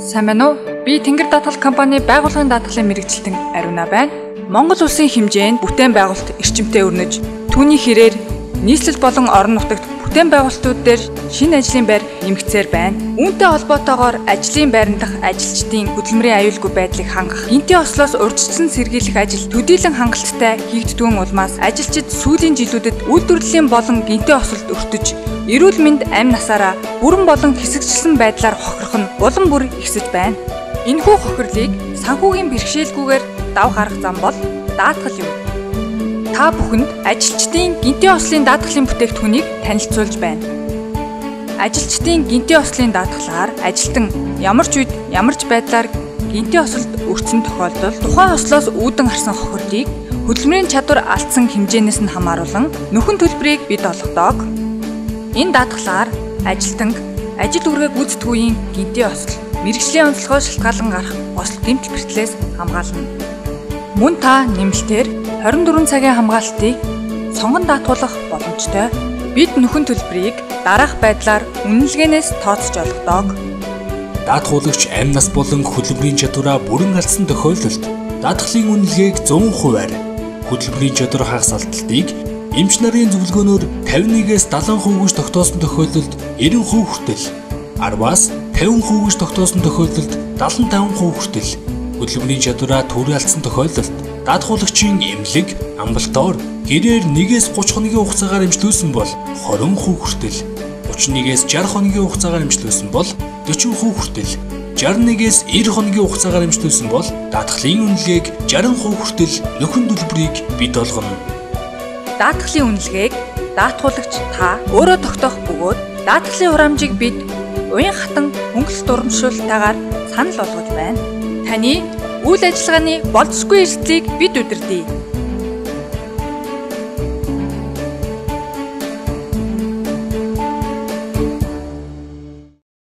Сайн байна уу? Би Тэнгэр даатгал компани байгууллагын даатгалын мэрэгчлэн Ариуна байна. Монгол улсын хэмжээнд бүтээн байгуулалт эрчимтэй өрнөж, түүний хэрээр нийслэл болон орон нутагт бүтээн байгуулалтууд дээр шинэ ажлын байр нэмэгцээр байна. Үүнтэй холбоотойгоор ажлын байран дахь ажилчдын хөдөлмөрийн аюулгүй байдлыг хангах, гинтийн ослоос урьдчилан сэргийлэх ажил төдийлөн хангалттай хийгддгүүн улмаас ажилчид сүүлийн жилүүдэд үйлдвэрлэлийн болон гинтийн осолд өртөж, эрүүл мэнд амь насаараа бүрэн болон хэсэгчлэн байдлаар хохирох нь улам бүр ихсэж байна. Энэхүү хохирлыг санхүүгийн бэрхшээлгүйгээр давх арга зам бол даатгал юм. Та бүхэнд ажилчдын гинтийн ослын даатгалын бүтээгдэхүүнийг танилцуулж байна. Ажилчдын гинтийн ослын даатгалаар ажилтан ямар ч үед ямар ч байдлаар гинтийн осолд өртсөн тохиолдолд тухайн ослоос үүдэн гарсан хохирлыг хөдөлмөрийн чадвар алдсан хэмжээнээс нь хамааруулан нөхөн төлбөрийг бид олгодог. Энэ даатгалаар ажилтан ажил үргээ гүйцэтгэх үеийн гинтийн осол, мэргэжлийн онцлогоос шалтгаалan гарах осол гэмтэл бэртлээс хамгаална. Мөн та нэмэлтээр 24 цагийн хамгаалтыг сонгон даатгуулах боломжтой. Бид нөхөн төлбөрийг дараах байдлаар үнэлгээнээс тооцож олгодог. Даатгуулагч амь нас болон хөдөлмөрийн чадвараа бүрэн алдсан тохиолдолд даатгалын үнэлгээг 100%-аар, хөдөлмөрийн чадвар хагас алдалтыг эмч нарын зөвлөгөөнөөр 51-ээс 70% гэж тогтоосон тохиолдолд 90% хүртэл, 10-аас 50% гэж тогтоосон тохиолдолд 75% хүртэл, хөдөлмөрийн чадвараа түрүү алдсан тохиолдолд даатгуулагчийн эмнэлэг, амбалтоор гэрээр 1-ээс 30 хоногийн хугацаагаар эмчлүүлсэн бол 20% хүртэл, 31-ээс 60 хоногийн хугацаагаар эмчлүүлсэн бол 40% хүртэл, 61-ээс 90 хоногийн хугацаагаар эмчлүүлсэн бол даатгалын үнэлгээг 60% хүртэл нөхөн төлбөрийг бид олгоно. Даатгалын үнэлгээг даатгуулагч та өөрөө тогтоох бөгөөд даатгалын хураамжийг бид уян хатан хөнгөлөлт урамшуулалтаагаар санал болгож байна. Таны үйл ажиллагааны болцсохгүй эрсдлийг бид удирдъя.